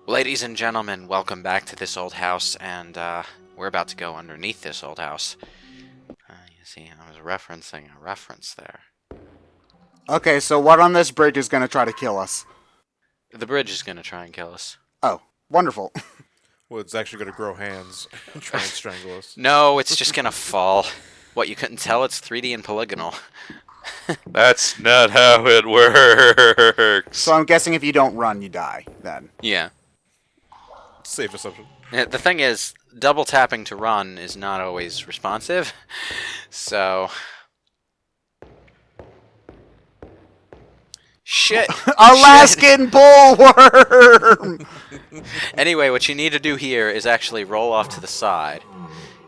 Ladies and gentlemen, welcome back to this old house, and we're about to go underneath this old house. You see, I was referencing a reference there. Okay, so what on this bridge is going to try to kill us? The bridge is going to try and kill us. Oh, wonderful. Well, it's actually going to grow hands and try and strangle us. No, it's just going to fall. What, you couldn't tell? It's 3D and polygonal. That's not how it works. So I'm guessing if you don't run, you die, then. Yeah. Safe assumption. The thing is, double tapping to run is not always responsive, so... Shit! Alaskan bullworm! Anyway, what you need to do here is actually roll off to the side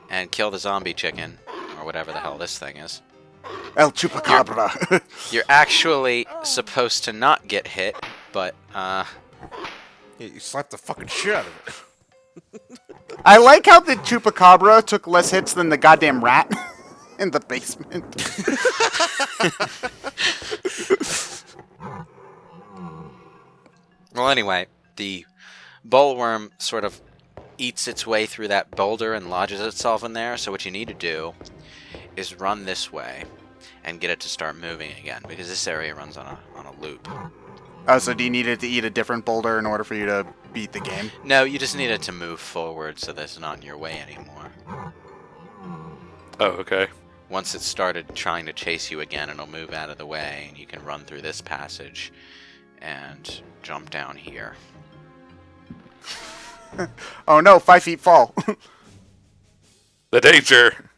and kill the zombie chicken, or whatever the hell this thing is. El Chupacabra. You're actually supposed to not get hit, but, Yeah, you slapped the fucking shit out of it. I like how the Chupacabra took less hits than the goddamn rat in the basement. Well, anyway, the bullworm sort of eats its way through that boulder and lodges itself in there, so what you need to do is run this way and get it to start moving again, because this area runs on a loop. Oh, so do you need it to eat a different boulder in order for you to beat the game? No, you just need it to move forward so that it's not in your way anymore. Oh, okay. Once it started trying to chase you again, it'll move out of the way, and you can run through this passage and jump down here. Oh no, 5 feet fall. The danger.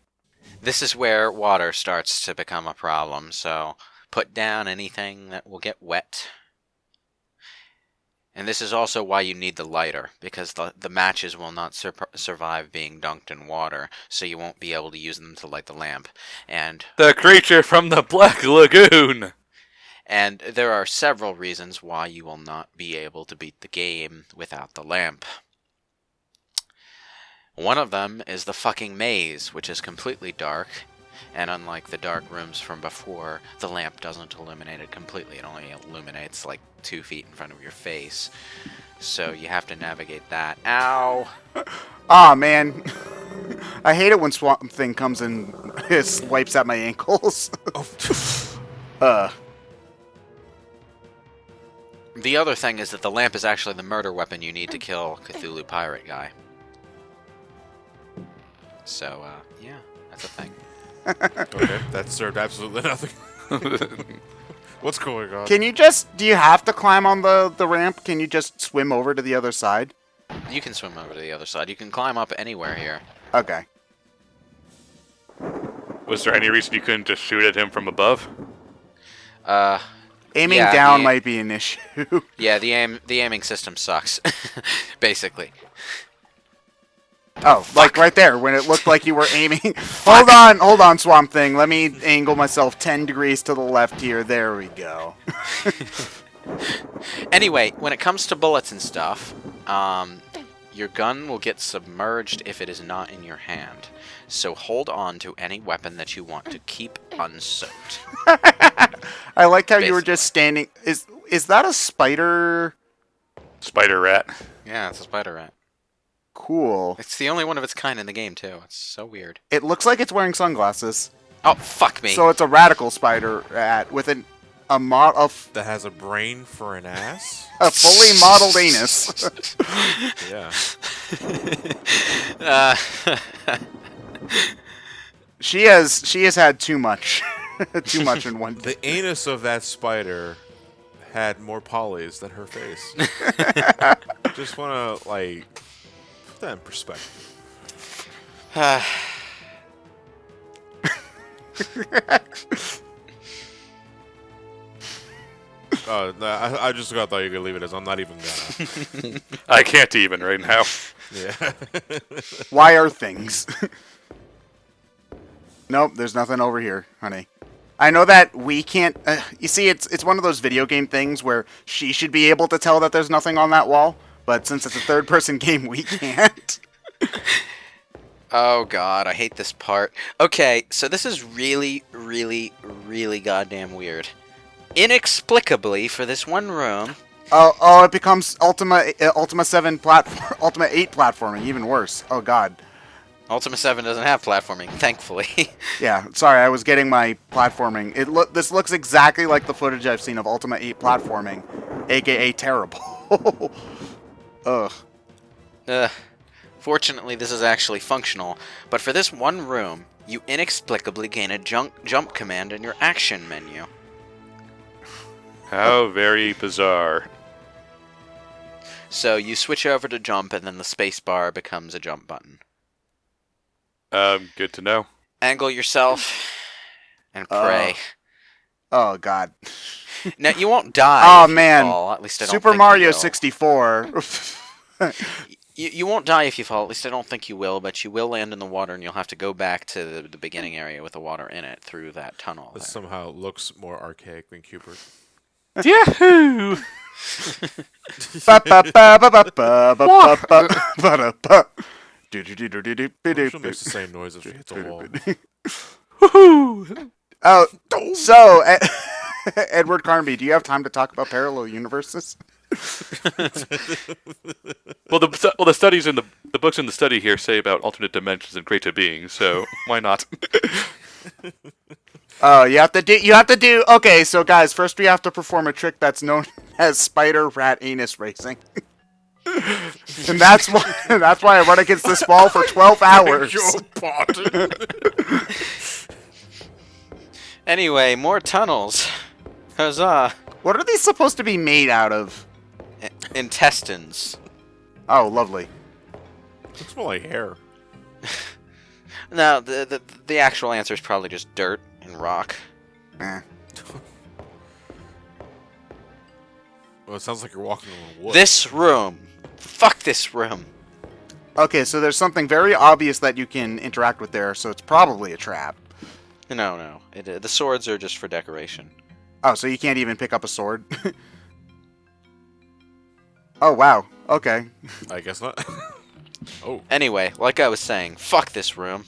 This is where water starts to become a problem, so put down anything that will get wet. And this is also why you need the lighter, because the matches will not survive being dunked in water, so you won't be able to use them to light the lamp. And The creature from the Black Lagoon. And there are several reasons why you will not be able to beat the game without the lamp. One of them is the fucking maze, which is completely dark, and unlike the dark rooms from before, the lamp doesn't illuminate it completely. It only illuminates like 2 feet in front of your face. So you have to navigate that. Ow! Aw, man. I hate it when Swamp Thing comes and swipes at my ankles. The other thing is that the lamp is actually the murder weapon you need to kill Cthulhu Pirate Guy. So, yeah, that's a thing. Okay, that served absolutely nothing. What's going on? Can you just... Do you have to climb on the ramp? Can you just swim over to the other side? You can swim over to the other side. You can climb up anywhere here. Okay. Was there any reason you couldn't just shoot at him from above? Aiming Yeah, down might be an issue. Yeah, the aiming system sucks, basically. Oh, like right there, when it looked like you were aiming. Hold on, Swamp Thing. Let me angle myself 10 degrees to the left here. There we go. Anyway, when it comes to bullets and stuff, your gun will get submerged if it is not in your hand. So hold on to any weapon that you want to keep unsoaked. I like how you were just standing. Is that a spider? Spider rat. Yeah, it's a spider rat. Cool. It's the only one of its kind in the game, too. It's so weird. It looks like it's wearing sunglasses. Oh, fuck me. So it's a radical spider rat with a That has a brain for an ass? a fully modeled anus. Yeah. She has had too much. Too much in one day. The anus of that spider had more polys than her face. Just want to, like, put that in perspective. Oh, no, I just thought you could leave it as I'm not even gonna. I can't even right now. Yeah. Why are things? Nope, there's nothing over here, honey. I know that we can't... you see, it's one of those video game things where she should be able to tell that there's nothing on that wall, but since it's a third-person game, we can't. Oh god, I hate this part. Okay, so this is really, really, really goddamn weird. Inexplicably, for this one room, Oh, it becomes Ultima 7 platform, Ultima 8 platforming, even worse. Oh god. Ultima 7 doesn't have platforming, thankfully. Yeah, sorry, I was getting my platforming. This looks exactly like the footage I've seen of Ultima 8 platforming, aka terrible. Ugh. Fortunately, this is actually functional, but for this one room, you inexplicably gain a jump command in your action menu. How very bizarre. So you switch over to jump, and then the space bar becomes a jump button. Good to know. Angle yourself and pray. Oh god. Now you won't die. Oh if you man. fall. At least I don't Super think Mario you will. 64. You won't die if you fall. At least I don't think you will. But you will land in the water, and you'll have to go back to the beginning area with the water in it through that tunnel. This there. somehow looks more archaic than Cupid. Yahoo! Rachel makes the same noise if she hits a wall. Oh, so Edward Carnby, do you have time to talk about parallel universes? Well, the studies in the books in the study here say about alternate dimensions and greater beings, so why not? Oh, you have to do. Okay, so guys, first we have to perform a trick that's known as spider rat anus racing, and that's why I run against this wall for 12 hours. Anyway, more tunnels. Huzzah! What are these supposed to be made out of? Intestines. Oh, lovely. Looks more like hair. No, the actual answer is probably just dirt and rock. Eh. Well, it sounds like you're walking on wood. This room. Fuck this room. Okay, so there's something very obvious that you can interact with there, so it's probably a trap. No. The swords are just for decoration. Oh, so you can't even pick up a sword? Oh, wow. Okay. I guess not. Oh. Anyway, like I was saying, fuck this room.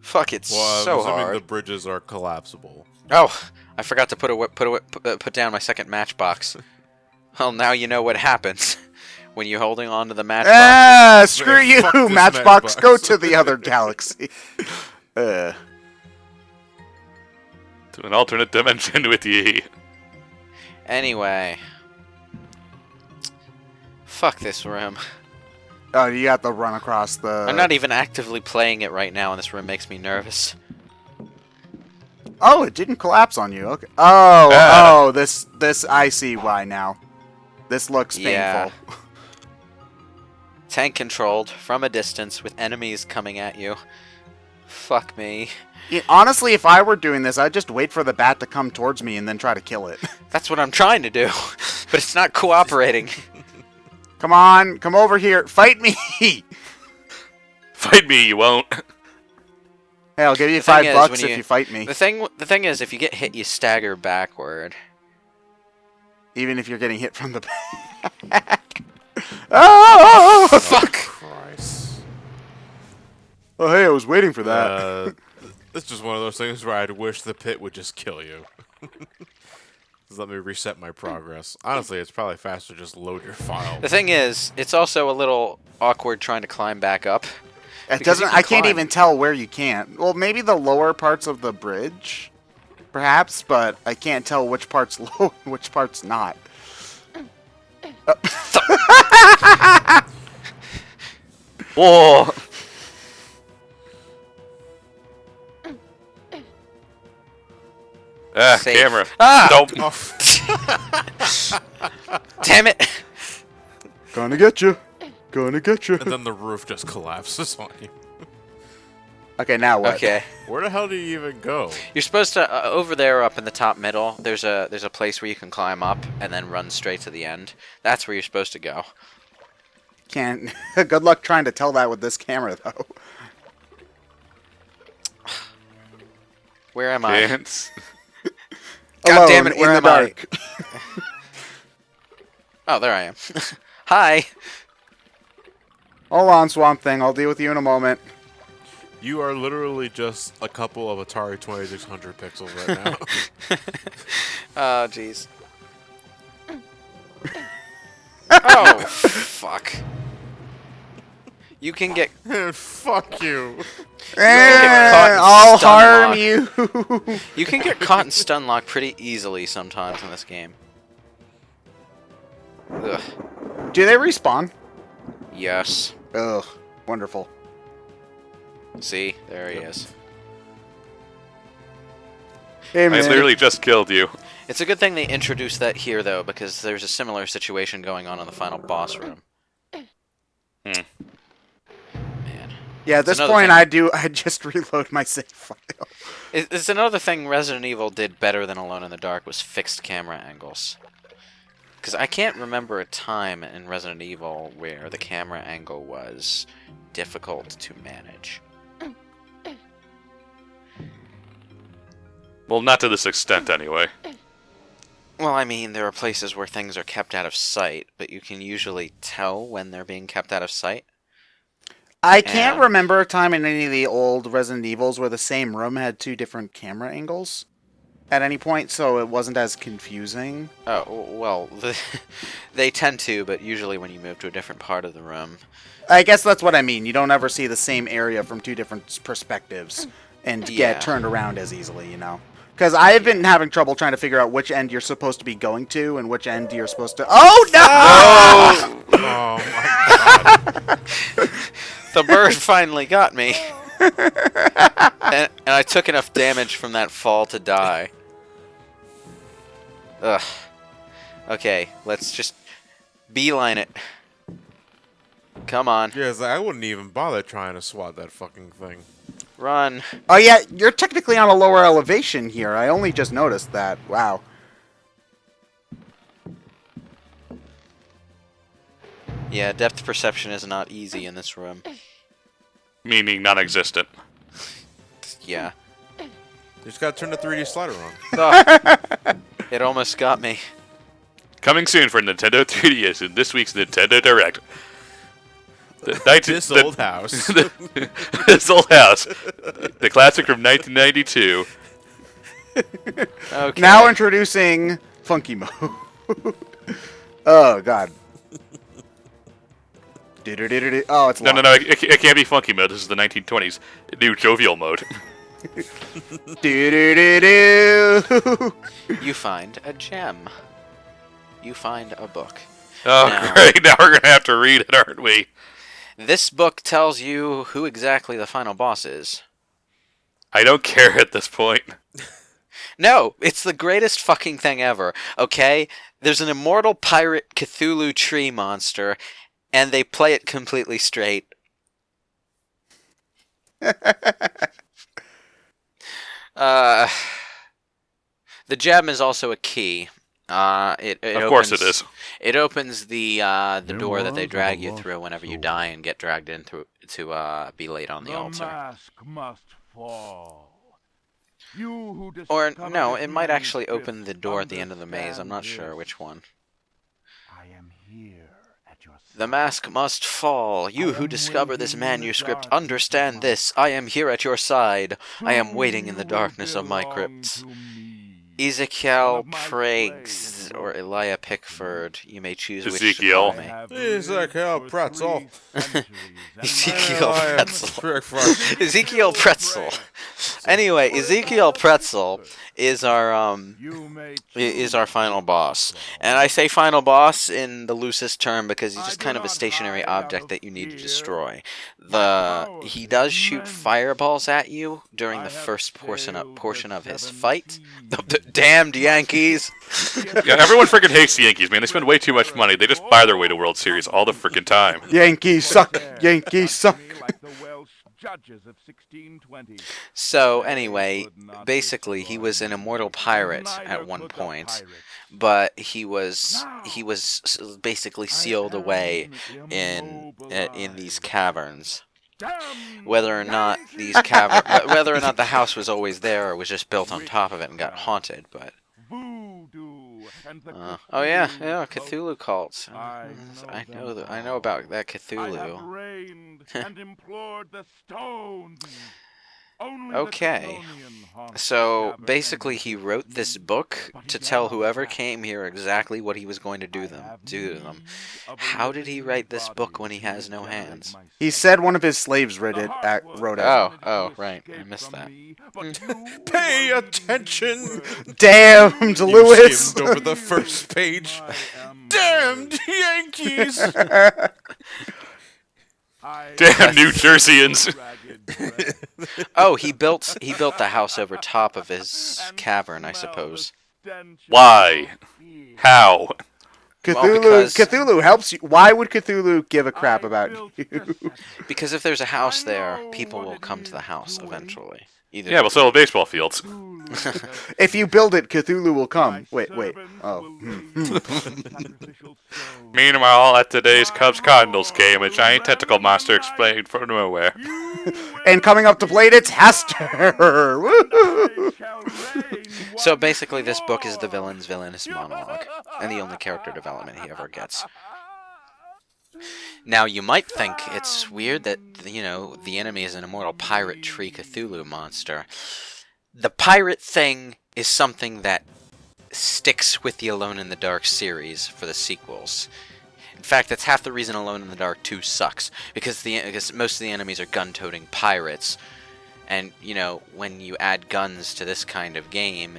Fuck, it's Well, so I'm assuming hard. the bridges are collapsible. Oh, I forgot to put down my second matchbox. Well, now you know what happens when you're holding on to the matchbox. Ah, screw Man, you, fuck this Matchbox. Matchbox. Go to the other galaxy. To an alternate dimension with ye. Anyway. Fuck this room. Oh, you have to run across the... I'm not even actively playing it right now, and this room makes me nervous. Oh, it didn't collapse on you. Okay. Oh, this I see why now. This looks painful. Yeah. Tank controlled from a distance with enemies coming at you. Fuck me. Yeah, honestly, if I were doing this, I'd just wait for the bat to come towards me and then try to kill it. That's what I'm trying to do, but it's not cooperating. Come on, come over here. Fight me! Fight me, you won't. Hey, I'll give you The thing is, $5 when if you fight me. The thing is, if you get hit, you stagger backward. Even if you're getting hit from the back. Oh! Fuck! Christ. Oh, hey, I was waiting for that. It's just one of those things where I'd wish the pit would just kill you. Just let me reset my progress. Honestly, it's probably faster to just load your file. The thing is, it's also a little awkward trying to climb back up. It because you doesn't. can I can't climb. even tell where you can't. Well, maybe the lower parts of the bridge, perhaps, but I can't tell which part's low and which part's not. Whoa! Safe. Camera. Ah! Don't. Damn it! Gonna get you. Gonna get you. And then the roof just collapses on you. Okay, now what? Okay. Where the hell do you even go? You're supposed to over there, up in the top middle. There's a place where you can climb up and then run straight to the end. That's where you're supposed to go. Can't. Good luck trying to tell that with this camera, though. Where am I? Dance. God Alone damn it! Where in am the dark. I? Oh, there I am. Hi. Hold on, Swamp Thing. I'll deal with you in a moment. You are literally just a couple of Atari 2600 pixels right now. Oh, jeez. Oh, fuck. You can get Fuck you. I'll stun harm lock. you. You can get caught in stun lock pretty easily sometimes in this game. Ugh. Do they respawn? Yes. Ugh, wonderful. See? There he is. Hey, I man. literally just killed you. It's a good thing they introduced that here, though, because there's a similar situation going on in the final boss room. Man. Yeah, at It's this another point, thing. I just reload my save file. It's another thing Resident Evil did better than Alone in the Dark was fixed camera angles. Because I can't remember a time in Resident Evil where the camera angle was difficult to manage. Well, not to this extent, anyway. Well, I mean, there are places where things are kept out of sight, but you can usually tell when they're being kept out of sight. I can't And- remember a time in any of the old Resident Evils where the same room had 2 different camera angles at any point, so it wasn't as confusing. Oh, well, they tend to, but usually when you move to a different part of the room. I guess that's what I mean. You don't ever see the same area from 2 different perspectives and Yeah. get turned around as easily, you know? Because I've been having trouble trying to figure out which end you're supposed to be going to and which end you're supposed to... Oh, no! Oh my god. The bird finally got me. and I took enough damage from that fall to die. Ugh. Okay, let's just beeline it. Come on, Yes, I wouldn't even bother trying to swat that fucking thing. run. Oh, yeah, you're technically on a lower elevation here. I only just noticed that. Wow. Yeah, depth perception is not easy in this room. Meaning non-existent. Yeah. You just gotta turn the 3D slider on. Ugh. It almost got me. Coming soon for Nintendo 3DS in this week's Nintendo Direct. This old house. This old house. The classic from 1992. Okay. Now introducing Funky Mode. Oh, God. Oh, it's No, locked. it can't be funky mode. This is the 1920s. New jovial mode. You find a gem. You find a book. Oh, Now- great. Now we're going to have to read it, aren't we? This book tells you who exactly the final boss is. I don't care at this point. No, it's the greatest fucking thing ever, okay? There's an immortal pirate Cthulhu tree monster, and they play it completely straight. The gem is also a key. Of course it is. It opens the door that they drag you through whenever you die and get dragged in to be laid on the altar. mask must fall. You who Or discover no, this it might actually manuscript open the door at the end of the maze. I'm not understand sure this. which one. I am here at your The side. mask must fall. You I who am discover this waiting in the manuscript, darkness of understand my this. I am here at your side. I am waiting in the You darkness of my belong crypt. to me. Ezekiel One of my Prags slaves. or Elijah Pickford. You may choose which to Ezekiel. call I me. have Ezekiel lived for Pretzel. 3 centuries, and Ezekiel my Pretzel. life Ezekiel Pretzel. Anyway, Ezekiel Pretzel is our You may is our final boss. And I say final boss in the loosest term because he's just kind of a stationary object that you need to destroy. He does shoot fireballs at you during the first portion of his fight. The damned Yankees. Yeah, everyone freaking hates the Yankees, man. They spend way too much money. They just buy their way to World Series all the freaking time. Yankees suck. Yankees suck. like the Welsh judges of 1620. So anyway, basically he was an immortal pirate at one point, but he was basically sealed away in these caverns. Whether or not whether or not the house was always there or was just built on top of it and got haunted, but Voodoo and the oh yeah, Cthulhu Cthulhu cults. I I know about that I have Cthulhu. reigned and implored the stones. Okay. So basically, he wrote this book to tell whoever came here exactly what he was going to do to them. How did he write this book when he has no hands? He said one of his slaves wrote it. Oh, right. I missed that. Pay attention! Damned You Lewis! skimmed over the first page. Damned Yankees! Damn New Jerseyans! Oh, he built the house over top of his cavern, I suppose. Why? How? Cthulhu helps you. Why would Cthulhu give a crap about you? Because if there's a house there, people will come to the house eventually. Either Yeah, we'll sell baseball fields. If you build it, Cthulhu will come. Wait. Oh. Meanwhile, at today's Cubs-Cardinals game, a giant tentacle monster exploded from nowhere. And coming up to plate, it's Hester. Woo-hoo. So basically, this book is the villain's villainous monologue, and the only character development he ever gets. Now, you might think it's weird that, the enemy is an immortal pirate tree Cthulhu monster. The pirate thing is something that sticks with the Alone in the Dark series for the sequels. In fact, that's half the reason Alone in the Dark 2 sucks, because most of the enemies are gun-toting pirates. And, when you add guns to this kind of game,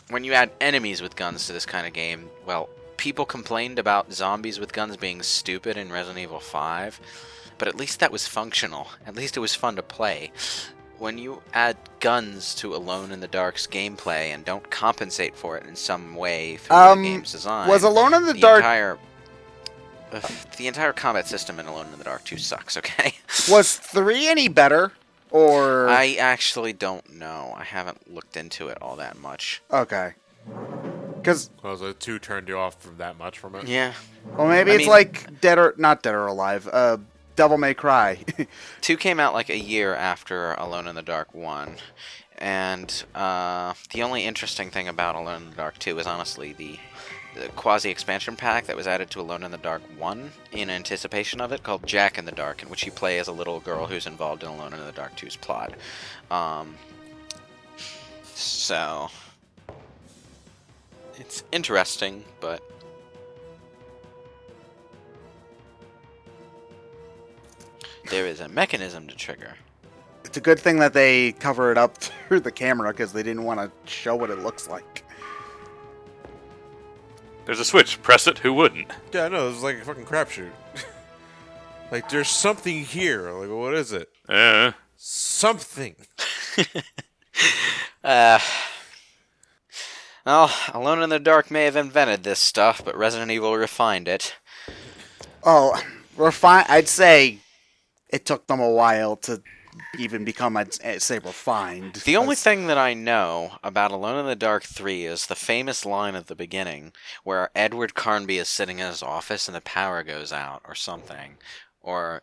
when you add enemies with guns to this kind of game, well, people complained about zombies with guns being stupid in Resident Evil 5, but at least that was functional. At least it was fun to play. When you add guns to Alone in the Dark's gameplay and don't compensate for it in some way through the game's design, was Alone in the Dark the entire combat system in Alone in the Dark 2 sucks, okay? Was 3 any better? Or I actually don't know. I haven't looked into it all that much. okay. Because Well, the 2 turned you off from that much from it? Yeah. well, maybe it's like not Dead or Alive. Devil May Cry. 2 came out like a year after Alone in the Dark 1. And the only interesting thing about Alone in the Dark 2 is honestly the quasi-expansion pack that was added to Alone in the Dark 1 in anticipation of it, called Jack in the Dark, in which you play as a little girl who's involved in Alone in the Dark 2's plot. So it's interesting, but there is a mechanism to trigger. It's a good thing that they cover it up through the camera because they didn't want to show what it looks like. There's a switch. Press it. Who wouldn't? Yeah, I know. It's like a fucking crapshoot. Like, there's something here. Like, what is it? Something. Well, Alone in the Dark may have invented this stuff, but Resident Evil refined it. Oh, I'd say it took them a while to even become, I'd say, refined. The only thing that I know about Alone in the Dark 3 is the famous line at the beginning where Edward Carnby is sitting in his office and the power goes out or something. Or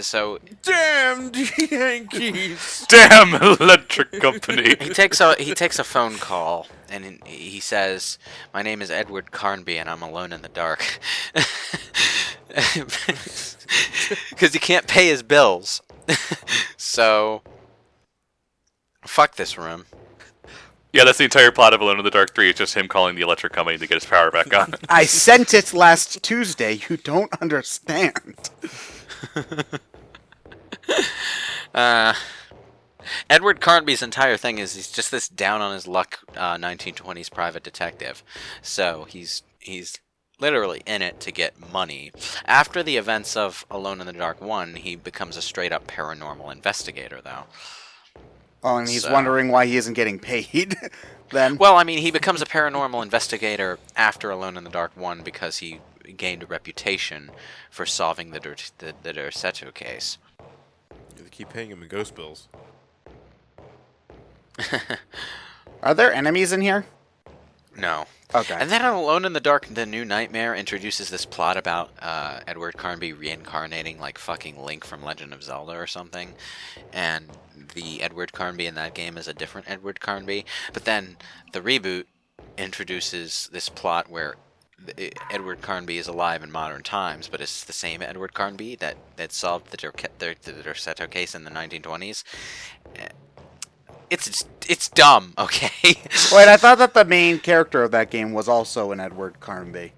so Damned Yankees! Damn electric company! he takes a phone call and he says, "My name is Edward Carnby and I'm alone in the dark." Because he can't pay his bills. So fuck this room. Yeah, that's the entire plot of Alone in the Dark 3. It's just him calling the electric company to get his power back on. I sent it last Tuesday. You don't understand. Edward Carnby's entire thing is he's just this down on his luck 1920s private detective. So he's literally in it to get money. After the events of Alone in the Dark 1, he becomes a straight up paranormal investigator, though. Oh, and he's wondering why he isn't getting paid then. Well, I mean, he becomes a paranormal investigator after Alone in the Dark 1 because he gained a reputation for solving the Derceto case. They keep paying him in ghost bills. Are there enemies in here? No. Okay. And then on Alone in the Dark, The New Nightmare introduces this plot about Edward Carnby reincarnating like fucking Link from Legend of Zelda or something. And the Edward Carnby in that game is a different Edward Carnby. But then the reboot introduces this plot where Edward Carnby is alive in modern times, but it's the same Edward Carnby that solved the Derceto case in the 1920s. It's dumb, okay? Wait, I thought that the main character of that game was also an Edward Carnby.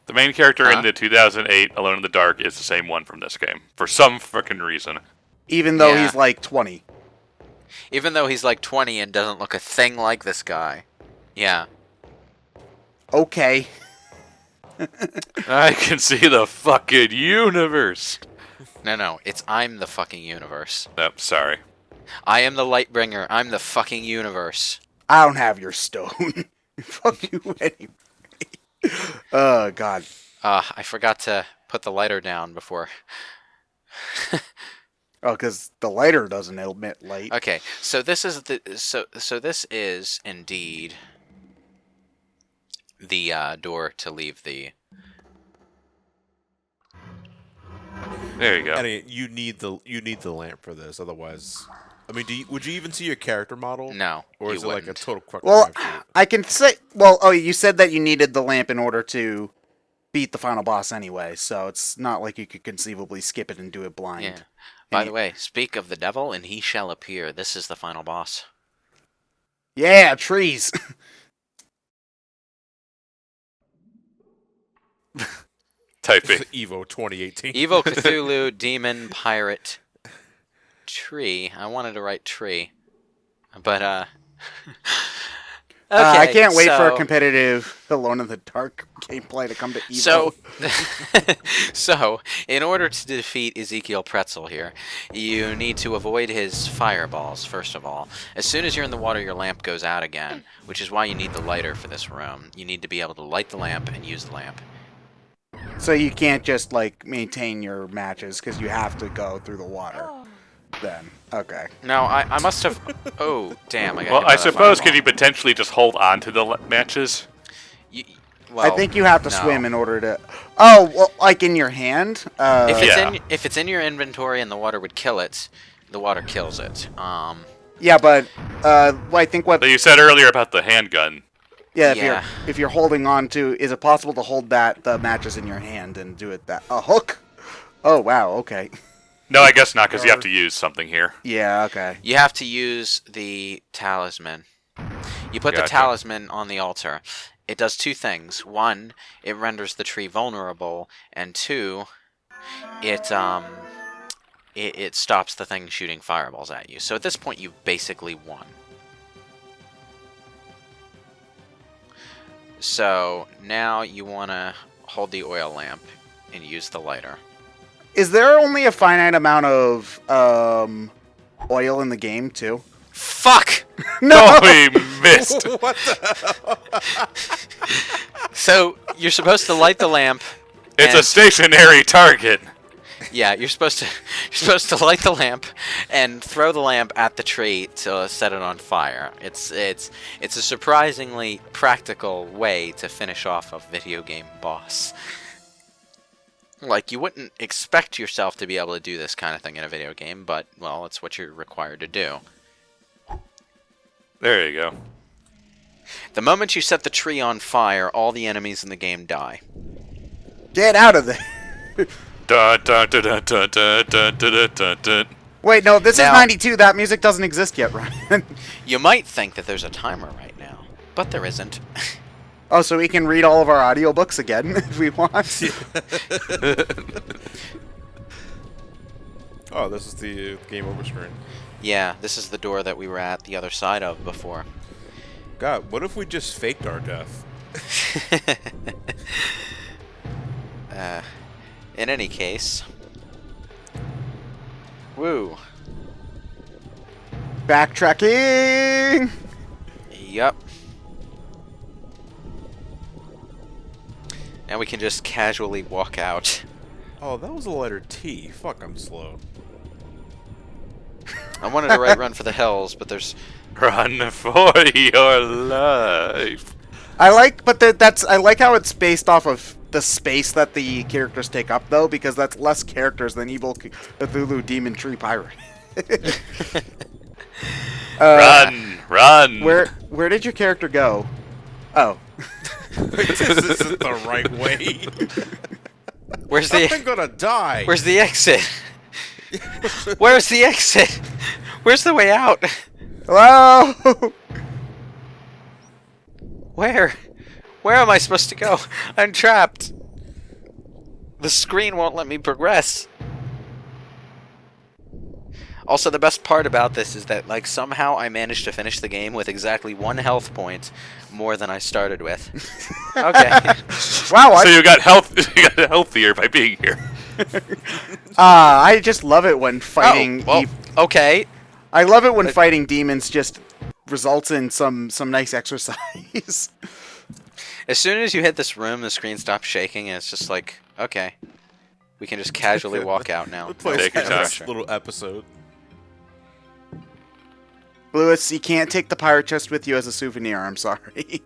The main character in the 2008 Alone in the Dark is the same one from this game for some frickin' reason. Even though Yeah. he's like 20. Even though he's like 20 and doesn't look a thing like this guy. Yeah. Okay. I can see the fucking universe. No, it's I'm the fucking universe. Oh, sorry. I am the light bringer. I'm the fucking universe. I don't have your stone. Fuck you anyway. Oh, God. I forgot to put the lighter down before. Oh, because the lighter doesn't emit light. Okay, so this is so this is indeed the door to leave the. There you go. And you need the lamp for this, otherwise. I mean, would you even see your character model? No, Or you is it like a wouldn't. total quick Well, crapshoot? I can say... Well, oh, you said that you needed the lamp in order to beat the final boss anyway, so it's not like you could conceivably skip it and do it blind. Yeah. By the way, speak of the devil, and he shall appear. This is the final boss. Yeah, trees. Typing. Evo 2018. Evil Cthulhu Demon Pirate Tree. I wanted to write tree, but okay, I can't wait for a so- competitive Alone in the Dark gameplay to come to Evo. So, so in order to defeat Ezekiel Pretzel here, you need to avoid his fireballs, first of all. As soon as you're in the water, your lamp goes out again, which is why you need the lighter for this room. You need to be able to light the lamp and use the lamp. So you can't just, like, maintain your matches, because you have to go through the water. Then. Okay. Now, I must have... Oh, damn, I got Well, hit by I that suppose fireball. could you potentially just hold on to the matches? Well, I think you have to no. swim in order to... Oh, well, like in your hand? If it's in your inventory and the water would kill it, the water kills it. Yeah, but I think what... But you said earlier about the handgun. Yeah, Yeah. if you're holding on to... Is it possible to hold the matches in your hand and do it that... A hook? Oh, wow, okay. No, I guess not, because you have to use something here. Yeah, okay. You have to use the talisman. You put the Gotcha. talisman on the altar. It does two things. One, it renders the tree vulnerable, and two, it stops the thing shooting fireballs at you. So at this point, you've basically won. So now you want to hold the oil lamp and use the lighter. Is there only a finite amount of oil in the game, too? Fuck! No! Oh, we missed. What the? So you're supposed to light the lamp. It's a and- stationary target. Yeah, you're supposed to light the lamp and throw the lamp at the tree to set it on fire. It's a surprisingly practical way to finish off a video game boss. Like, you wouldn't expect yourself to be able to do this kind of thing in a video game, but, well, it's what you're required to do. There you go. The moment you set the tree on fire, all the enemies in the game die. Get out of there! Dun, dun, dun, dun, dun, dun, dun, dun, dun, dun. Wait, no, this Now- is 92. That music doesn't exist yet, Ryan. You might think that there's a timer right now, but there isn't. Oh, so we can read all of our audiobooks again if we want. Oh, this is the game over screen. Yeah, this is the door that we were at the other side of before. God, what if we just faked our death? In any case. Woo. Backtracking! Yup. Now we can just casually walk out. Oh, that was a letter T. Fuck, I'm slow. I wanted to write Run for the Hills, but there's... Run for your life. I like, but I like how it's based off of the space that the characters take up, though, because that's less characters than Evil Cthulhu Demon Tree Pirate. Run, run. Where did your character go? Oh. This isn't the right way. Where's I'm the gonna die. Where's the exit? Where's the exit? Where's the way out? Hello. Where? Where am I supposed to go? I'm trapped. The screen won't let me progress. Also, the best part about this is that, like, somehow I managed to finish the game with exactly 1 health point more than I started with. Okay. Wow. So you got healthier by being here. I just love it when fighting. Oh, well, okay. I love it when fighting demons just results in some nice exercise. As soon as you hit this room, the screen stops shaking, and it's just like, okay, we can just casually walk out now. We'll play Take your time. this little episode. Lewis, you can't take the pirate chest with you as a souvenir. I'm sorry.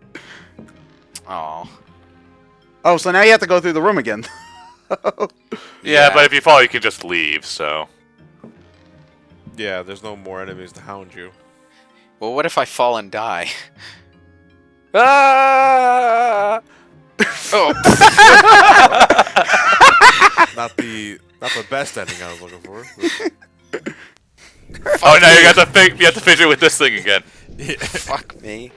Oh. Oh, so now you have to go through the room again. Yeah, but if you fall, you can just leave. So Yeah, there's no more enemies to hound you. Well, what if I fall and die? Ah! Oh. Not the best ending I was looking for. oh, now you have to figure with this thing again. Yeah. Fuck me.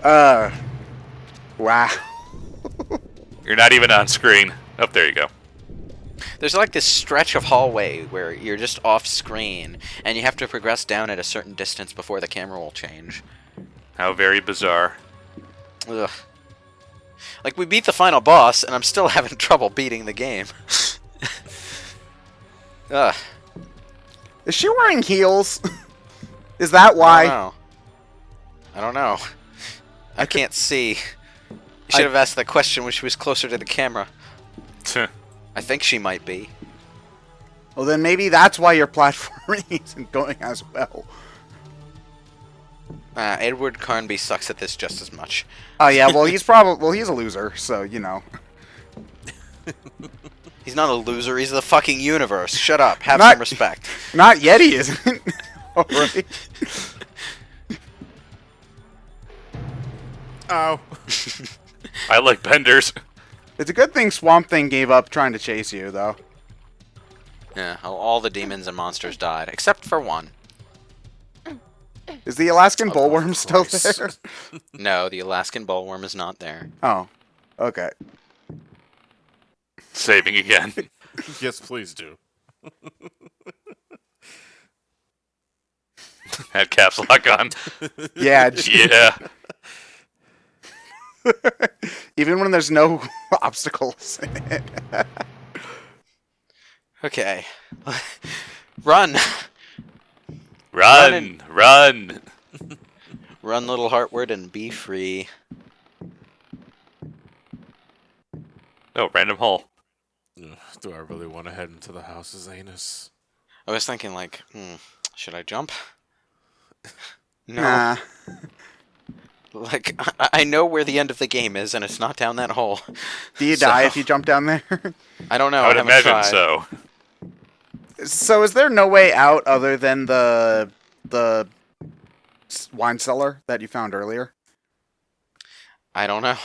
Wow. You're not even on screen. Oh, there you go. There's like this stretch of hallway where you're just off screen, and you have to progress down at a certain distance before the camera will change. How very bizarre. Ugh. Like, we beat the final boss, and I'm still having trouble beating the game. Ugh. Is she wearing heels? Is that why? I don't know. I can't see. You should have asked that question when she was closer to the camera. I think she might be. Well, then maybe that's why your platforming isn't going as well. Edward Carnby sucks at this just as much. Oh yeah, well he's a loser, so you know. He's not a loser, he's the fucking universe. Shut up, have Not- some respect. Not yet, he isn't. Alright. Ow. I like benders. It's a good thing Swamp Thing gave up trying to chase you, though. Yeah, all the demons and monsters died, except for one. Is the Alaskan Of bullworm still course. there? No, the Alaskan bullworm is not there. Oh, okay. Saving again. Yes, please do. Had caps lock on. Yeah. Yeah. Even when there's no obstacles in it. Okay. Run! Run! Run! Run, little Hartwood, and be free. Oh, random hole. Do I really want to head into the house's anus? I was thinking, like, should I jump? No. Nah. Like, I know where the end of the game is, and it's not down that hole. Do you die if you jump down there? I don't know. I would haven't imagine tried. so. So is there no way out other than the wine cellar that you found earlier? I don't know.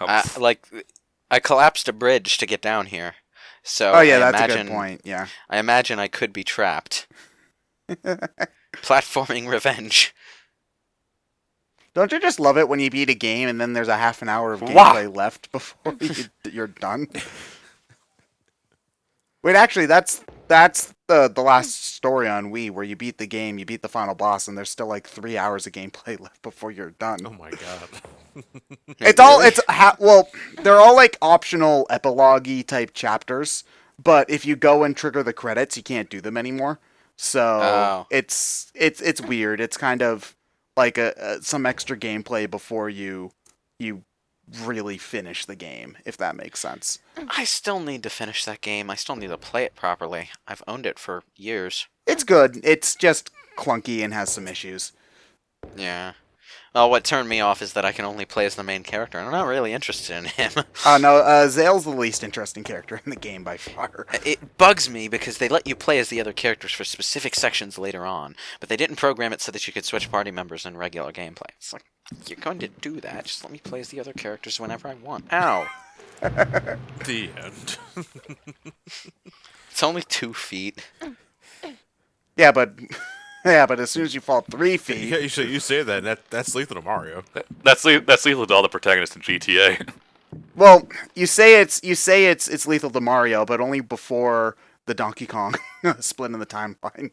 Oh, Like, I collapsed a bridge to get down here. So Oh yeah, I that's imagine, a good point. Yeah. I imagine I could be trapped. Platforming revenge. Don't you just love it when you beat a game and then there's a half an hour of Wah! gameplay left before you're done? Wait, actually, that's the last story on Wii where you beat the game, you beat the final boss, and there's still like 3 hours of gameplay left before you're done. Oh my god. Well, they're all like optional epilogue-y type chapters, but if you go and trigger the credits, you can't do them anymore. So it's weird. It's kind of like some extra gameplay before you really finish the game, if that makes sense. I still need to finish that game. I still need to play it properly. I've owned it for years. It's good. It's just clunky and has some issues. Yeah. Well, what turned me off is that I can only play as the main character, and I'm not really interested in him. No, Zale's the least interesting character in the game by far. It bugs me because they let you play as the other characters for specific sections later on, but they didn't program it so that you could switch party members in regular gameplay. It's like, you're going to do that, just let me play as the other characters whenever I want. Ow! The end. It's only 2 feet. Yeah, but as soon as you fall 3 feet, Yeah, you say that's lethal to Mario. That's lethal to all the protagonists in GTA. well, you say it's lethal to Mario, but only before the Donkey Kong split in the timeline.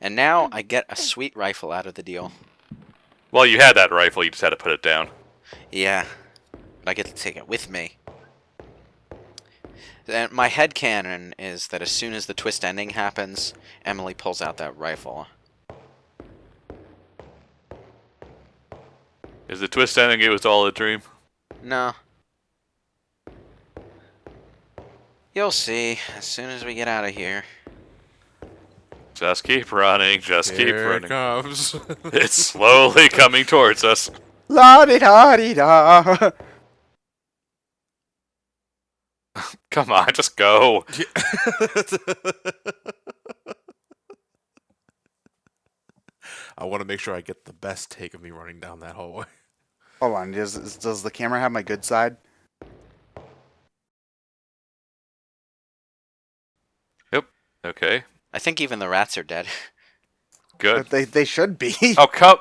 And now I get a sweet rifle out of the deal. Well, you had that rifle, you just had to put it down. Yeah, but I get to take it with me. And my headcanon is that as soon as the twist ending happens, Emily pulls out that rifle. Is the twist ending it was all a dream? No. You'll see, as soon as we get out of here. Just keep running, just keep Here it running. comes. It's slowly coming towards us. La di da di da. Come on, just go. I want to make sure I get the best take of me running down that hallway. Hold on, does the camera have my good side? Okay, I think even the rats are dead. good. They should be. Oh, come.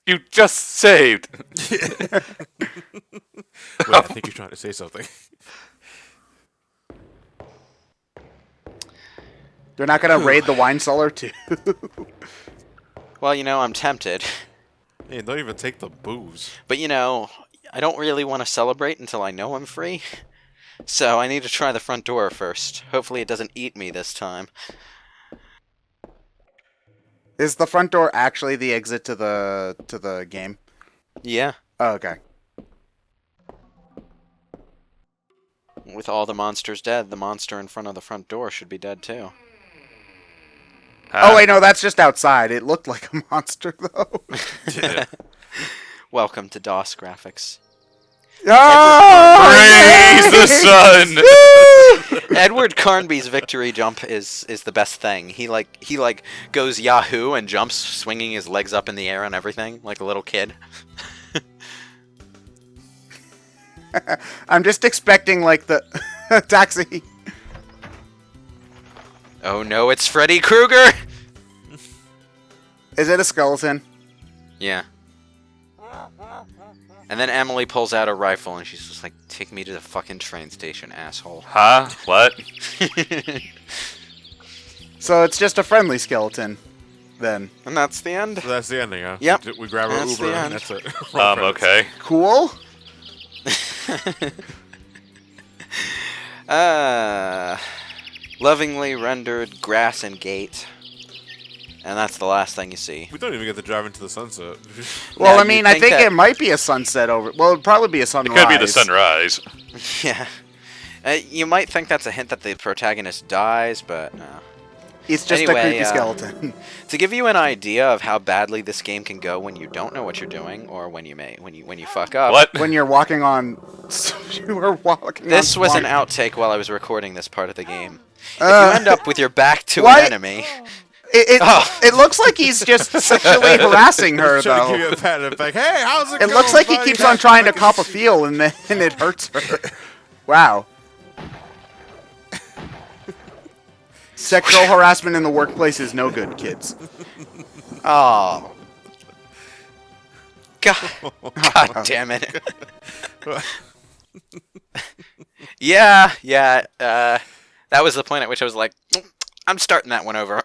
You just saved. Wait, I think you're trying to say something. They're not gonna raid the wine cellar too. Well, I'm tempted. Hey, don't even take the booze. But I don't really want to celebrate until I know I'm free. So I need to try the front door first. Hopefully it doesn't eat me this time. Is the front door actually the exit to the game? Yeah. Oh, okay. With all the monsters dead, the monster in front of the front door should be dead too. Oh wait, no, that's just outside. It looked like a monster though. Yeah. Welcome to DOS graphics. Praise the sun. Edward Carnby's victory jump is the best thing. He goes Yahoo and jumps, swinging his legs up in the air and everything like a little kid. I'm just expecting like the taxi. Oh no, it's Freddy Krueger! Is it a skeleton? Yeah. And then Emily pulls out a rifle and she's just like, take me to the fucking train station, asshole. Huh? What? So it's just a friendly skeleton, then. And that's the end. So that's the ending, huh? Yep. We grab our That's Uber the and end. that's it. Okay. Cool. Lovingly rendered grass and gate. And that's the last thing you see. We don't even get to drive into the sunset. Well, Now, I mean, you'd I think think that- it might be a sunset over. Well, it'd probably be a It sunrise. could be the sunrise. Yeah. You might think that's a hint that the protagonist dies, but no. It's just Anyway, a creepy skeleton. To give you an idea of how badly this game can go when you don't know what you're doing, or when you fuck up. What? When you're walking on, you were walking. This on was an swamp. outtake while I was recording this part of the game. If you Uh, end up with your back to What? an enemy, It it looks like he's just sexually harassing her Trying to give though. you a pat on the back. Hey, how's it It going? looks like he buddy? keeps on trying to cop a feel and then it hurts her. Wow. Sexual harassment in the workplace is no good, kids. oh, God damn it. Yeah. That was the point at which I was like, I'm starting that one over.